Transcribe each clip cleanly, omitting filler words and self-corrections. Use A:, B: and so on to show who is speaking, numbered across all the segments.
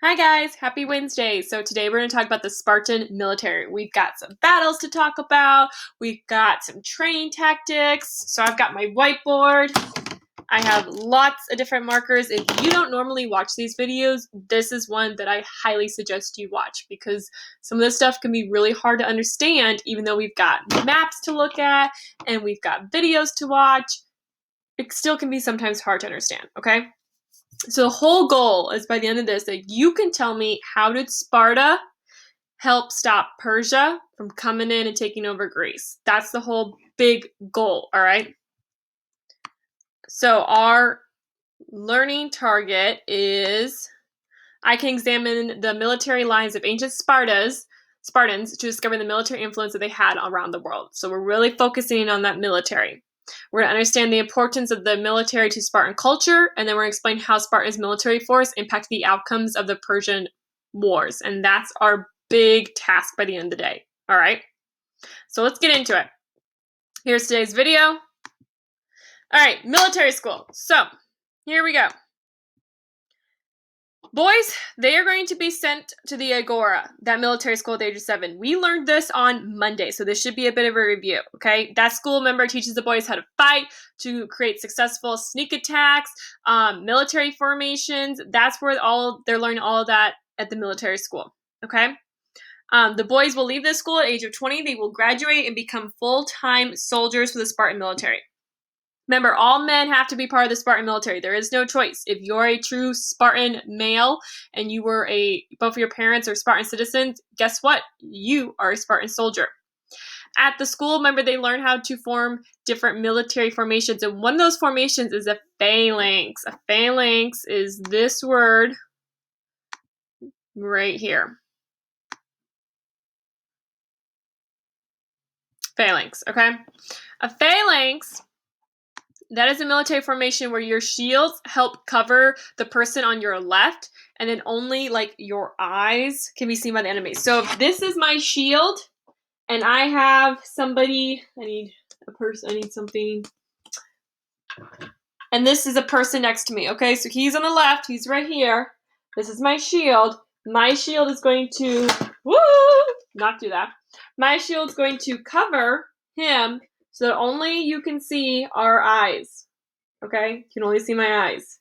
A: Hi guys, happy Wednesday. So today we're going to talk about the Spartan military. We've got some battles to talk about. We've got some training tactics. So I've got my whiteboard. I have lots of different markers. If you don't normally watch these videos, this is one that I highly suggest you watch because some of this stuff can be really hard to understand even though we've got maps to look at and we've got videos to watch. It still can be sometimes hard to understand, okay? So the whole goal is by the end of this that you can tell me how did Sparta help stop Persia from coming in and taking over Greece. That's the whole big goal, all right? So our learning target is I can examine the military lines of ancient Spartans to discover the military influence that they had around the world. So we're really focusing on that military. We're going to understand the importance of the military to Spartan culture, and then we're going to explain how Sparta's military force impacted the outcomes of the Persian wars. And that's our big task by the end of the day. All right? So let's get into it. Here's today's video. All right, military school. So here we go. Boys, they are going to be sent to the Agora, that military school at the age of 7. We learned this on Monday, so this should be a bit of a review, okay? That school member teaches the boys how to fight, to create successful sneak attacks, military formations. That's where they're learning all of that at the military school, okay? The boys will leave this school at the age of 20. They will graduate and become full-time soldiers for the Spartan military. Remember, all men have to be part of the Spartan military. There is no choice. If you're a true Spartan male and you were both of your parents are Spartan citizens, guess what? You are a Spartan soldier. At the school, remember, they learn how to form different military formations. And one of those formations is a phalanx. A phalanx is this word right here. Phalanx, okay? A phalanx, that is a military formation where your shields help cover the person on your left, and then only like your eyes can be seen by the enemy. So if this is my shield, and I have somebody, I need something, and this is a person next to me, okay? So he's on the left, he's right here. This is my shield. My shield is going to, not do that. My shield's going to cover him so that only you can see our eyes, okay? You can only see my eyes.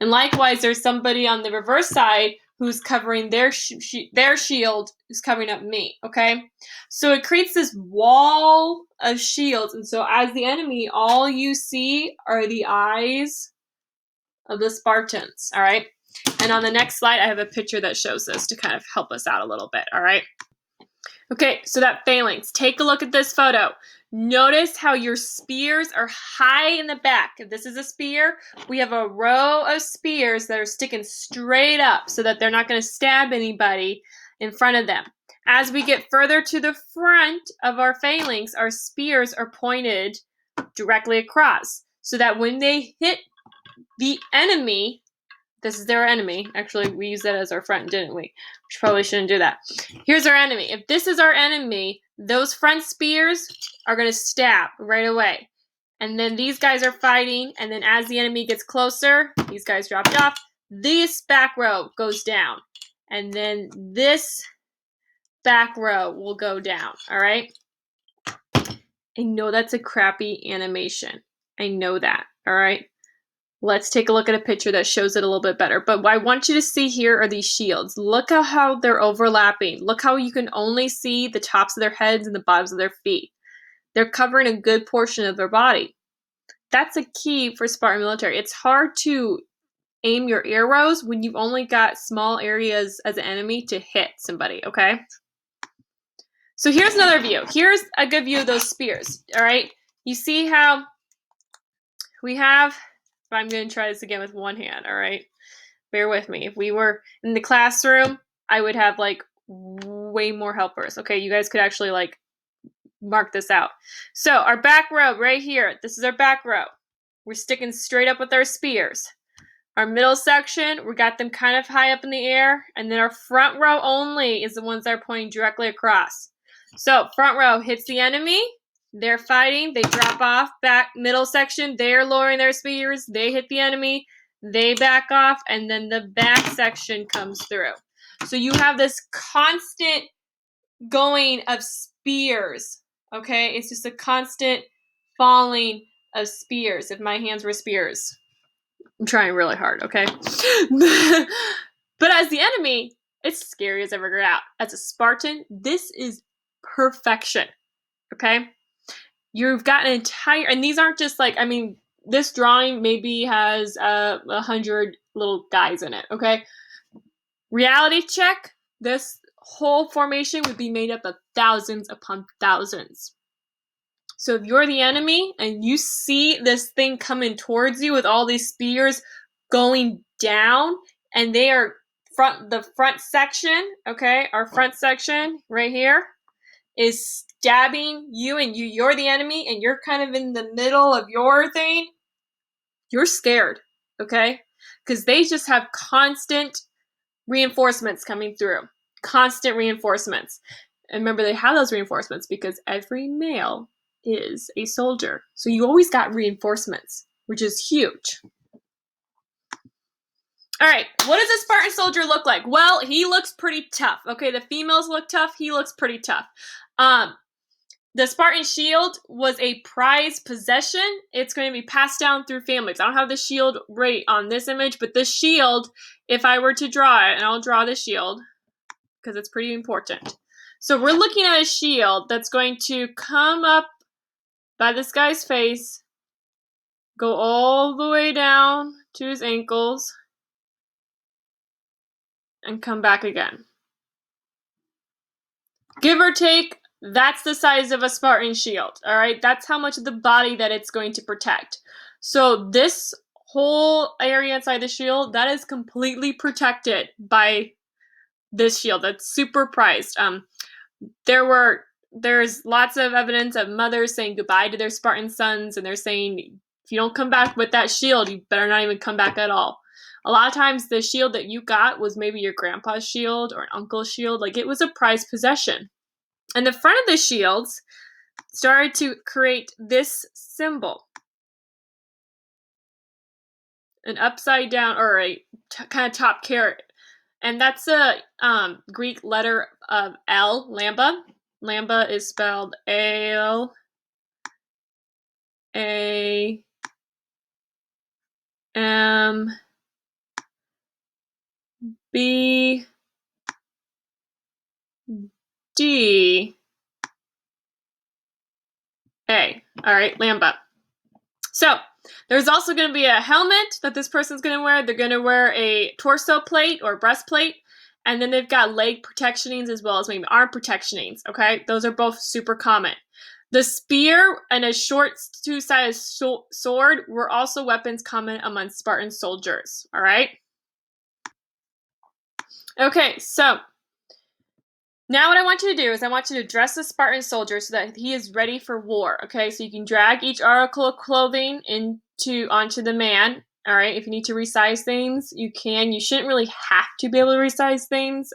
A: And likewise, there's somebody on the reverse side who's covering their shield, who's covering up me, okay? So it creates this wall of shields, and so as the enemy, all you see are the eyes of the Spartans, all right? And on the next slide, I have a picture that shows this to kind of help us out a little bit, all right? Okay, so that phalanx. Take a look at this photo. Notice how your spears are high in the back. If this is a spear, we have a row of spears that are sticking straight up so that they're not going to stab anybody in front of them. As we get further to the front of our phalanx, our spears are pointed directly across so that when they hit the enemy, this is their enemy. Actually, we used that as our front, didn't we? Which probably shouldn't do that. Here's our enemy. If this is our enemy, those front spears are going to stab right away. And then these guys are fighting, and then as the enemy gets closer, these guys dropped off. This back row goes down. And then this back row will go down, all right? I know that's a crappy animation. I know that, all right? Let's take a look at a picture that shows it a little bit better. But what I want you to see here are these shields. Look at how they're overlapping. Look how you can only see the tops of their heads and the bottoms of their feet. They're covering a good portion of their body. That's a key for Spartan military. It's hard to aim your arrows when you've only got small areas as an enemy to hit somebody, okay? So here's another view. Here's a good view of those spears, all right? You see how we have... I'm going to try this again with one hand, all right? Bear with me. If we were in the classroom, I would have, like, way more helpers. Okay, you guys could actually, like, mark this out. So, our back row right here. This is our back row. We're sticking straight up with our spears. Our middle section, we got them kind of high up in the air. And then our front row only is the ones that are pointing directly across. So, front row hits the enemy. They're fighting. They drop off. Back middle section, they're lowering their spears. They hit the enemy. they back off, and then the back section comes through. So you have this constant going of spears, okay? It's just a constant falling of spears. If my hands were spears. I'm trying really hard, okay? But as the enemy, it's scary as ever get out. As a Spartan, this is perfection, okay? You've got an entire, and these aren't just like, I mean, this drawing maybe has 100 little guys in it, okay? Reality check, this whole formation would be made up of thousands upon thousands. So if you're the enemy and you see this thing coming towards you with all these spears going down, and they are the front section, okay, our front section right here is stabbing you, and you're the enemy and you're kind of in the middle of your thing, you're scared, okay? Because they just have constant reinforcements coming through. Constant reinforcements. And remember, they have those reinforcements because every male is a soldier. So you always got reinforcements, which is huge. All right, what does a Spartan soldier look like? Well, he looks pretty tough. Okay, the females look tough. He looks pretty tough. The Spartan shield was a prized possession. It's going to be passed down through families. I don't have the shield right on this image, but the shield, if I were to draw it, and I'll draw the shield because it's pretty important. So we're looking at a shield that's going to come up by this guy's face, go all the way down to his ankles, and come back again. Give or take, that's the size of a Spartan shield, all right? That's how much of the body that it's going to protect. So this whole area inside the shield, that is completely protected by this shield. That's super prized. There's lots of evidence of mothers saying goodbye to their Spartan sons, and they're saying, if you don't come back with that shield, you better not even come back at all. A lot of times the shield that you got was maybe your grandpa's shield or an uncle's shield. Like, it was a prized possession. And the front of the shields started to create this symbol. An upside down, or a kind of top caret. And that's a Greek letter of L, lambda. Lambda is spelled L-A-M-B-D-A. All right, lambda. So there's also going to be a helmet that this person's going to wear. They're going to wear a torso plate or breastplate. And then they've got leg protectionings as well as maybe arm protectionings, okay? Those are both super common. The spear and a short two-sided sword were also weapons common among Spartan soldiers, all right? Okay, so now what I want you to do is I want you to dress the Spartan soldier so that he is ready for war, okay? So you can drag each article of clothing onto the man, all right? If you need to resize things, you can. You shouldn't really have to be able to resize things.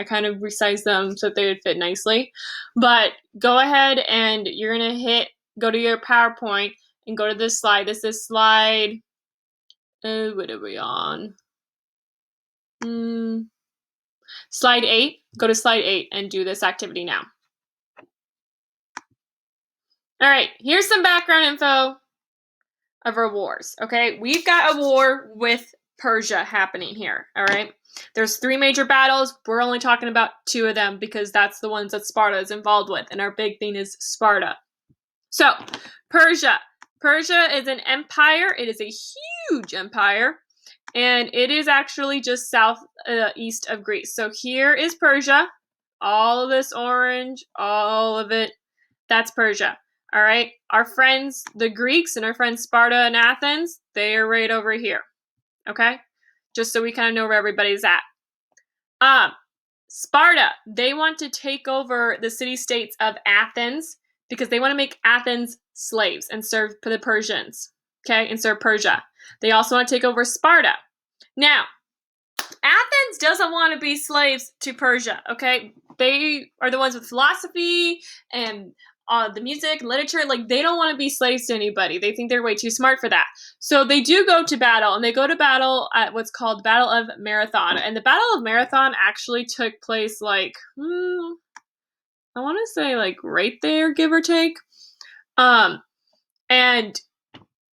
A: I kind of resized them so that they would fit nicely. But go ahead and you're going to go to your PowerPoint and go to this slide. This is slide, what are we on? Slide 8. Go to slide 8 and do this activity now. All right, here's some background info of our wars, okay? We've got a war with Persia happening here, all right? There's 3 major battles. We're only talking about 2 of them because that's the ones that Sparta is involved with, and our big thing is Sparta. So, Persia. Persia is an empire. It is a huge empire, and it is actually just east of Greece. So here is Persia. All of this orange, all of it, that's Persia. All right, our friends, the Greeks, and our friends Sparta and Athens, they are right over here, okay? Just so we kind of know where everybody's at. Sparta, they want to take over the city-states of Athens because they want to make Athens slaves and serve the Persians, okay, and serve Persia. They also want to take over Sparta. Now, Athens doesn't want to be slaves to Persia, okay? They are the ones with philosophy and the music, literature, like they don't want to be slaves to anybody. They think they're way too smart for that. So they do go to battle, and they go to battle at what's called Battle of Marathon. And the Battle of Marathon actually took place like, I want to say like right there, give or take. And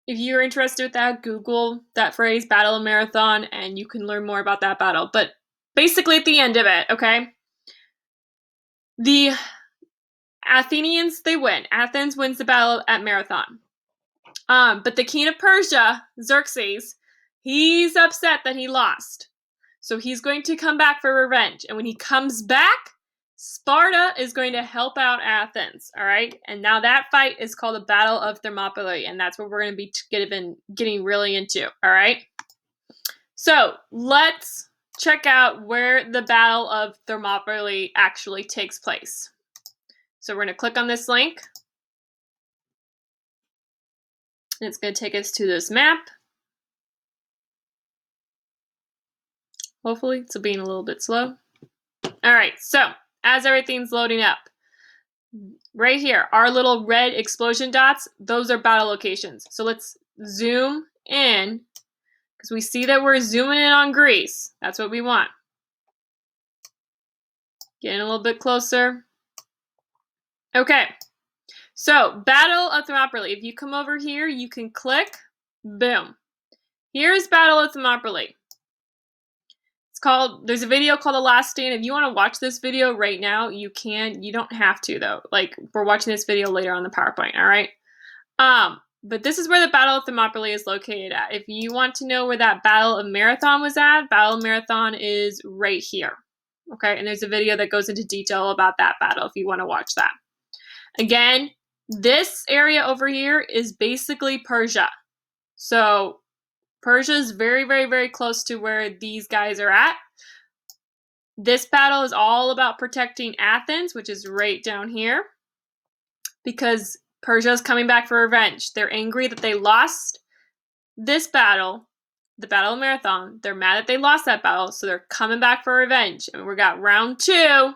A: if you're interested with that, Google that phrase, Battle of Marathon, and you can learn more about that battle. But basically at the end of it, okay, the Athenians, they win. Athens wins the battle at Marathon. But the king of Persia, Xerxes, he's upset that he lost. So he's going to come back for revenge. And when he comes back, Sparta is going to help out Athens, all right? And now that fight is called the Battle of Thermopylae, and that's what we're going to be getting really into, all right? So let's check out where the Battle of Thermopylae actually takes place. So we're going to click on this link. And it's going to take us to this map. Hopefully, it's being a little bit slow. All right, so as everything's loading up, right here, our little red explosion dots, those are battle locations. So let's zoom in, because we see that we're zooming in on Greece. That's what we want. Getting a little bit closer. Okay, so Battle of Thermopylae. If you come over here, you can click, boom. Here's Battle of Thermopylae. There's a video called The Last Stand. If you want to watch this video right now, you can. You don't have to, though. Like, we're watching this video later on the PowerPoint, all right? But this is where the Battle of Thermopylae is located at. If you want to know where that Battle of Marathon was at, Battle of Marathon is right here, okay? And there's a video that goes into detail about that battle if you want to watch that. Again, this area over here is basically Persia. So Persia is very, very, very close to where these guys are at. This battle is all about protecting Athens, which is right down here, because Persia is coming back for revenge. They're angry that they lost this battle, the Battle of Marathon. They're mad that they lost that battle, so they're coming back for revenge. And we got round 2,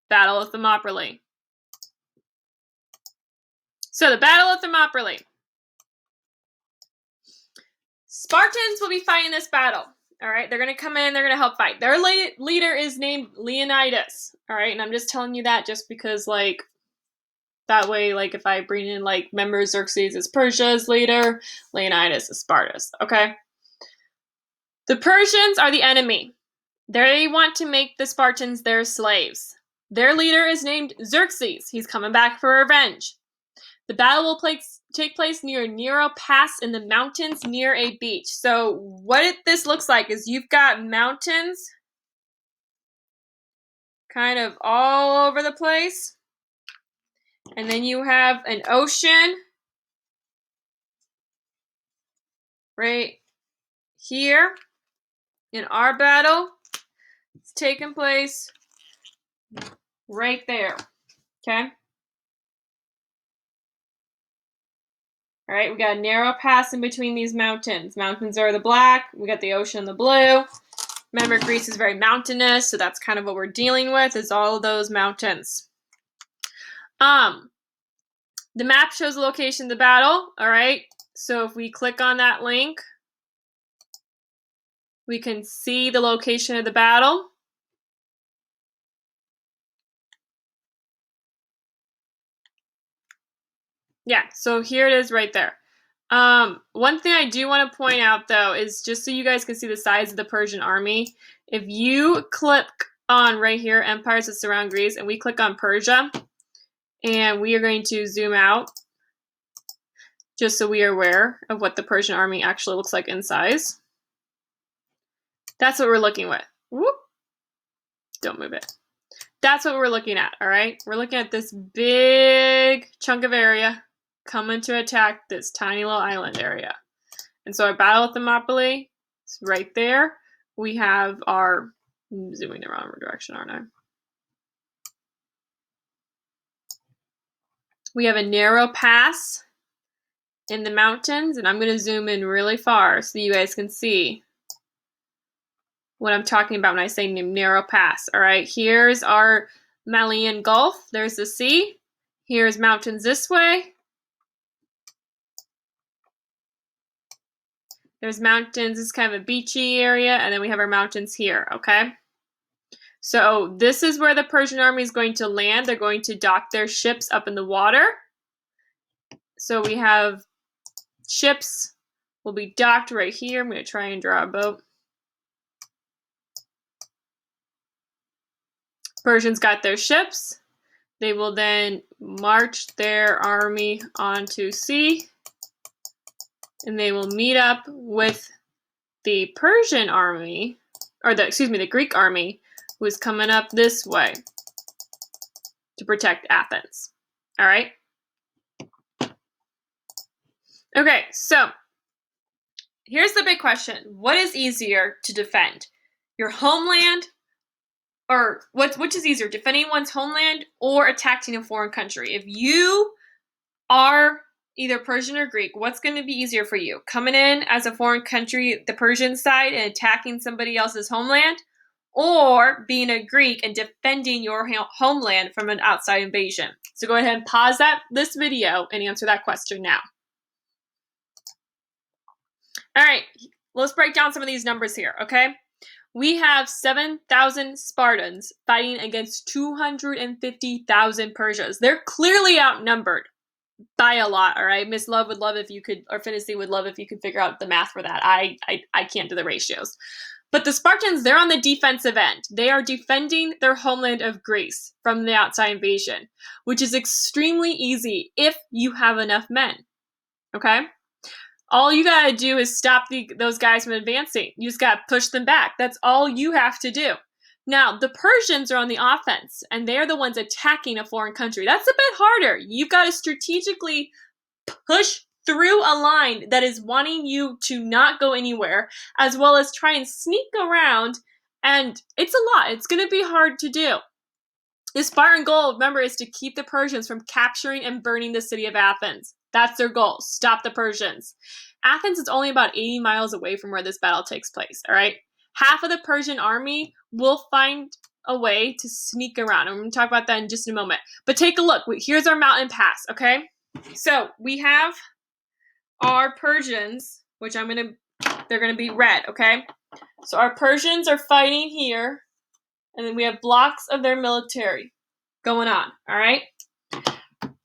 A: Battle of Thermopylae. So the Battle of Thermopylae. Spartans will be fighting this battle, all right? They're going to come in, they're going to help fight. Their leader is named Leonidas, all right? And I'm just telling you that just because, like, that way, like, if I bring in, like, remember Xerxes is Persia's leader, Leonidas is Sparta's, okay? The Persians are the enemy. They want to make the Spartans their slaves. Their leader is named Xerxes. He's coming back for revenge. The battle will take place near Nero Pass in the mountains near a beach. So what this looks like is you've got mountains kind of all over the place. And then you have an ocean right here. In our battle, it's taking place right there. Okay? All right, we got a narrow pass in between these mountains. Mountains are the black. We got the ocean, the blue. Remember, Greece is very mountainous, so that's kind of what we're dealing with, is all of those mountains. The map shows the location of the battle, all right? So if we click on that link, we can see the location of the battle. Yeah, so here it is right there. One thing I do want to point out, though, is just so you guys can see the size of the Persian army, if you click on right here, empires that surround Greece, and we click on Persia, and we are going to zoom out, just so we are aware of what the Persian army actually looks like in size. That's what we're looking with. Whoop. Don't move it. That's what we're looking at, all right? We're looking at this big chunk of area coming to attack this tiny little island area. And so our Battle of Thermopylae is right there. We have our, I'm zooming the wrong direction, aren't I? We have a narrow pass in the mountains, and I'm going to zoom in really far so you guys can see what I'm talking about when I say narrow pass. All right, here's our Malian Gulf. There's the sea. Here's mountains this way. There's mountains, this is kind of a beachy area, and then we have our mountains here, okay? So this is where the Persian army is going to land. They're going to dock their ships up in the water. So we have ships will be docked right here. I'm going to try and draw a boat. Persians got their ships. They will then march their army onto sea, and they will meet up with the Persian army, or the Greek army, who is coming up this way to protect Athens. All right? Okay, so here's the big question. What is easier to defend? Your homeland, or which is easier, defending one's homeland or attacking a foreign country? If you are either Persian or Greek, what's going to be easier for you? Coming in as a foreign country, the Persian side, and attacking somebody else's homeland? Or being a Greek and defending your homeland from an outside invasion? So go ahead and pause this video and answer that question now. All right, let's break down some of these numbers here, okay? We have 7,000 Spartans fighting against 250,000 Persians. They're clearly outnumbered by a lot, all right? Miss Love would love if you could, or Finnessy would love if you could figure out the math for that. I can't do the ratios. But the Spartans, they're on the defensive end. They are defending their homeland of Greece from the outside invasion, which is extremely easy if you have enough men, okay? All you gotta do is stop those guys from advancing. You just gotta push them back. That's all you have to do. Now, the Persians are on the offense, and they're the ones attacking a foreign country. That's a bit harder. You've got to strategically push through a line that is wanting you to not go anywhere, as well as try and sneak around, and it's a lot. It's going to be hard to do. The Spartan goal, remember, is to keep the Persians from capturing and burning the city of Athens. That's their goal. Stop the Persians. Athens is only about 80 miles away from where this battle takes place, all right? Half of the Persian army will find a way to sneak around. I'm going to talk about that in just a moment. But take a look. Here's our mountain pass, okay? So we have our Persians, which they're going to be red, okay? So our Persians are fighting here, and then we have blocks of their military going on, all right?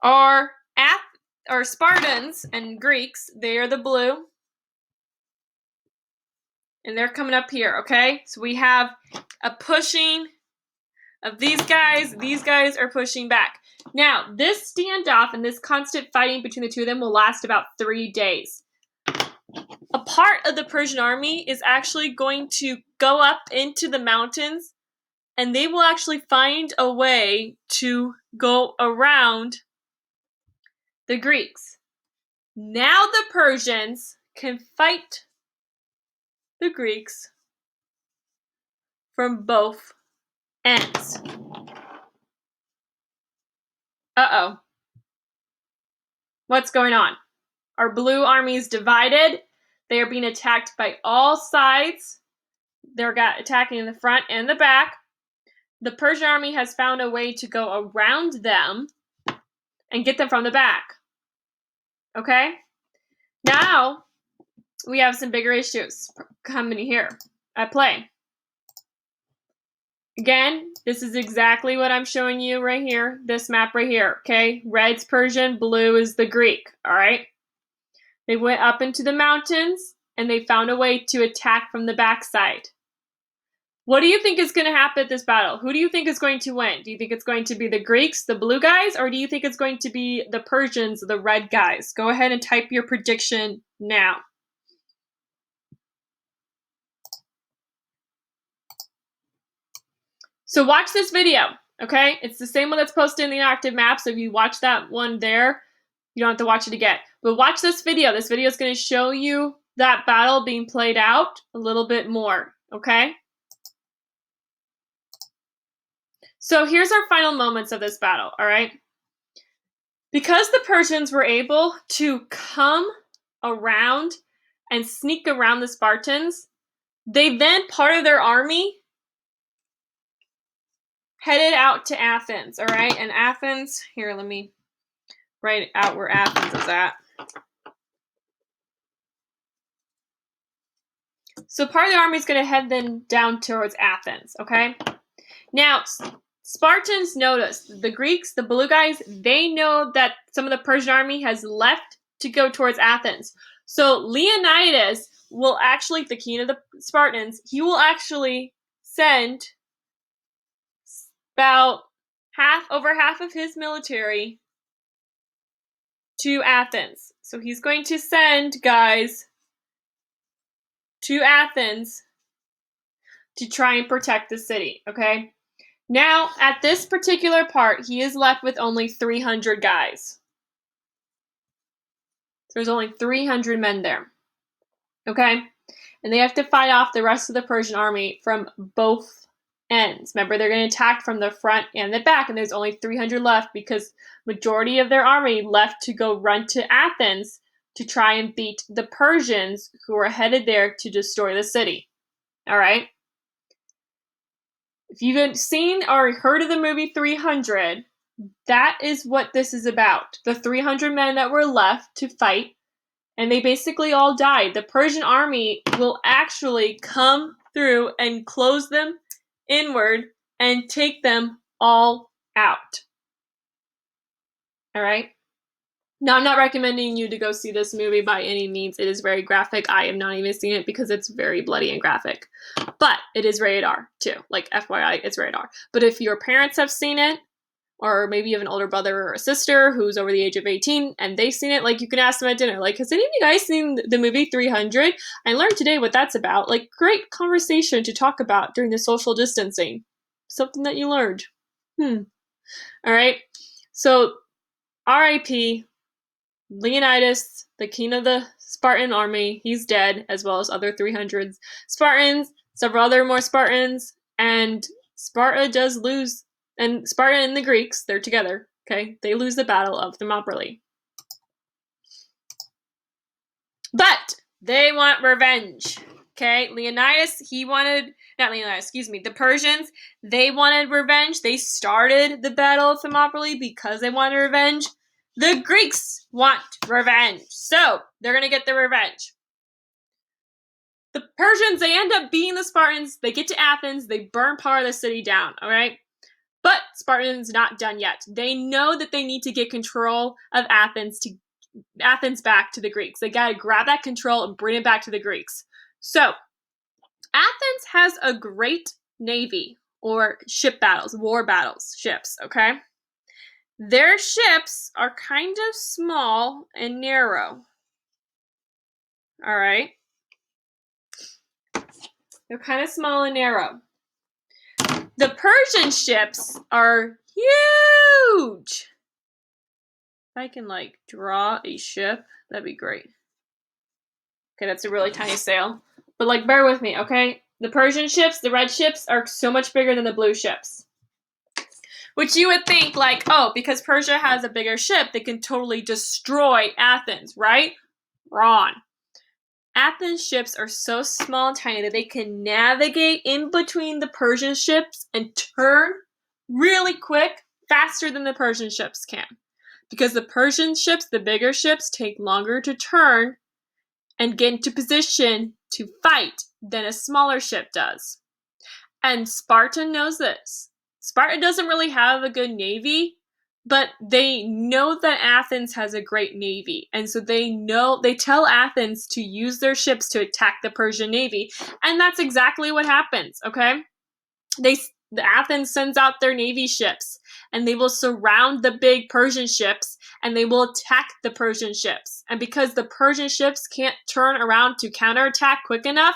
A: Our Spartans and Greeks, they are the blue, and they're coming up here, okay? So we have a pushing of these guys. These guys are pushing back. Now, this standoff and this constant fighting between the two of them will last about 3 days. A part of the Persian army is actually going to go up into the mountains, and they will actually find a way to go around the Greeks. Now the Persians can fight the Greeks from both ends. Uh-oh. What's going on? Our blue army is divided. They are being attacked by all sides. They're attacking in the front and the back. The Persian army has found a way to go around them and get them from the back. Okay? Now, we have some bigger issues coming here at play. Again, this is exactly what I'm showing you right here, this map right here, okay? Red's Persian, blue is the Greek, all right? They went up into the mountains, and they found a way to attack from the backside. What do you think is going to happen at this battle? Who do you think is going to win? Do you think it's going to be the Greeks, the blue guys, or do you think it's going to be the Persians, the red guys? Go ahead and type your prediction now. So watch this video, okay? It's the same one that's posted in the interactive map, so if you watch that one there, you don't have to watch it again. But watch this video. This video is going to show you that battle being played out a little bit more, okay? So here's our final moments of this battle, all right? Because the Persians were able to come around and sneak around the Spartans, they then, part of their army, headed out to Athens, all right? And Athens, here, let me right out where Athens is at. So part of the army is going to head then down towards Athens, okay? Now, Spartans notice, the Greeks, the blue guys, they know that some of the Persian army has left to go towards Athens. So Leonidas will actually, the king of the Spartans, he will actually send about over half of his military to Athens. So he's going to send guys to Athens to try and protect the city, okay? Now, at this particular part, he is left with only 300 guys. So there's only 300 men there, okay? And they have to fight off the rest of the Persian army from both ends. Remember, they're going to attack from the front and the back, and there's only 300 left because majority of their army left to go run to Athens to try and beat the Persians who are headed there to destroy the city. All right? If you've seen or heard of the movie 300, that is what this is about. The 300 men that were left to fight, and they basically all died. The Persian army will actually come through and close them inward and take them all out. All right? Now, I'm not recommending you to go see this movie by any means. It is very graphic. I have not even seen it because it's very bloody and graphic. But it is rated R, too. Like, FYI, it's rated R. But if your parents have seen it, or maybe you have an older brother or a sister who's over the age of 18 and they've seen it, like, you can ask them at dinner, like, has any of you guys seen the movie 300? I learned today what that's about. Like, great conversation to talk about during the social distancing. Something that you learned. All right. So, R.I.P. Leonidas, the king of the Spartan army. He's dead, as well as other 300 Spartans, several other more Spartans, and Sparta does lose. And Sparta and the Greeks, they're together, okay? They lose the Battle of Thermopylae. But they want revenge, okay? The Persians, they wanted revenge. They started the Battle of Thermopylae because they wanted revenge. The Greeks want revenge, so they're going to get their revenge. The Persians, they end up beating the Spartans. They get to Athens. They burn part of the city down, all right? But Spartans not done yet. They know that they need to get control of Athens back to the Greeks. They got to grab that control and bring it back to the Greeks. So, Athens has a great navy, or war battles, ships, okay? Their ships are kind of small and narrow. All right? They're kind of small and narrow. The Persian ships are huge. If I can, like, draw a ship, that'd be great. Okay, that's a really tiny sail. But, like, bear with me, okay? The Persian ships, the red ships, are so much bigger than the blue ships. Which you would think, like, oh, because Persia has a bigger ship, they can totally destroy Athens, right? Wrong. Athens ships are so small and tiny that they can navigate in between the Persian ships and turn really quick, faster than the Persian ships can. Because the Persian ships, the bigger ships, take longer to turn and get into position to fight than a smaller ship does. And Sparta knows this. Sparta doesn't really have a good navy, but they know that Athens has a great navy. And so they tell Athens to use their ships to attack the Persian navy. And that's exactly what happens, okay? Athens sends out their navy ships, and they will surround the big Persian ships, and they will attack the Persian ships. And because the Persian ships can't turn around to counterattack quick enough,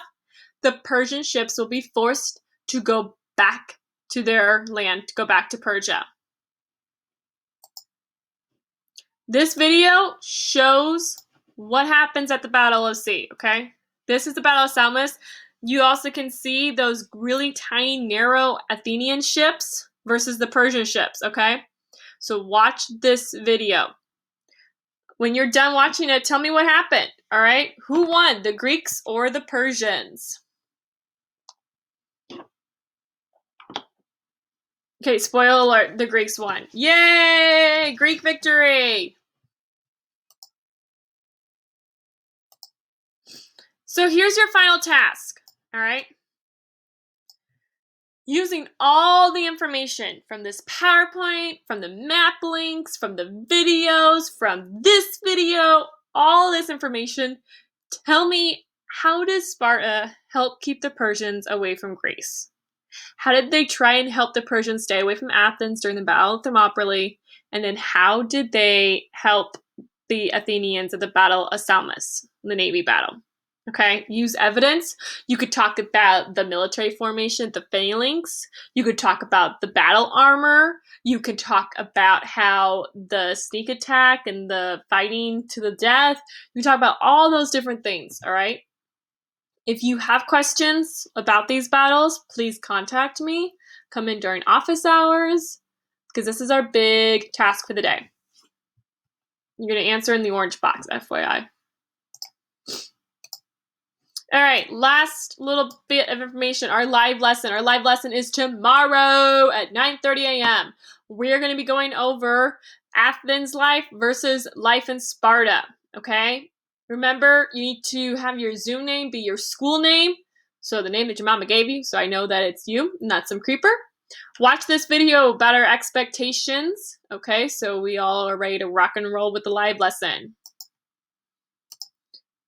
A: the Persian ships will be forced to go back to their land, to go back to Persia. This video shows what happens at the Battle of Sea, okay? This is the Battle of Salamis. You also can see those really tiny, narrow Athenian ships versus the Persian ships, okay? So watch this video. When you're done watching it, tell me what happened, all right? Who won, the Greeks or the Persians? Okay, spoiler alert, the Greeks won. Yay! Greek victory! So here's your final task, all right? Using all the information from this PowerPoint, from the map links, from the videos, from this video, all this information, tell me, how does Sparta help keep the Persians away from Greece? How did they try and help the Persians stay away from Athens during the Battle of Thermopylae? And then how did they help the Athenians at the Battle of Salamis, the Navy battle? Okay, use evidence. You could talk about the military formation, the phalanx. You could talk about the battle armor. You could talk about how the sneak attack and the fighting to the death. You can talk about all those different things, all right? If you have questions about these battles, please contact me. Come in during office hours, because this is our big task for the day. You're going to answer in the orange box, FYI. All right, last little bit of information, our live lesson. Our live lesson is tomorrow at 9:30 a.m. We're going to be going over Athens life versus life in Sparta, okay? Remember, you need to have your Zoom name be your school name, so the name that your mama gave you, so I know that it's you, not some creeper. Watch this video about our expectations, okay? So we all are ready to rock and roll with the live lesson.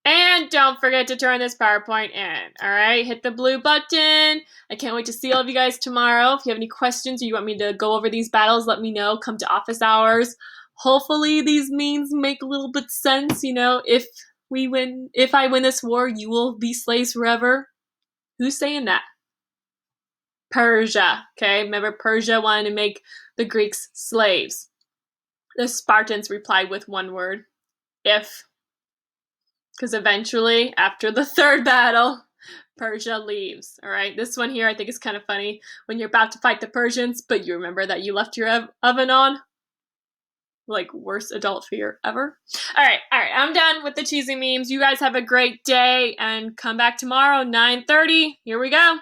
A: And don't forget to turn this PowerPoint in, all right? Hit the blue button. I can't wait to see all of you guys tomorrow. If you have any questions or you want me to go over these battles, let me know. Come to office hours. Hopefully these memes make a little bit sense, you know. If I win this war, you will be slaves forever. Who's saying that? Persia, okay? Remember, Persia wanted to make the Greeks slaves. The Spartans replied with one word, if. Because eventually, after the third battle, Persia leaves, all right? This one here I think is kind of funny. When you're about to fight the Persians, but you remember that you left your oven on. Like, worst adult fear ever. All right, I'm done with the cheesy memes. You guys have a great day, and come back tomorrow, 9:30. Here we go.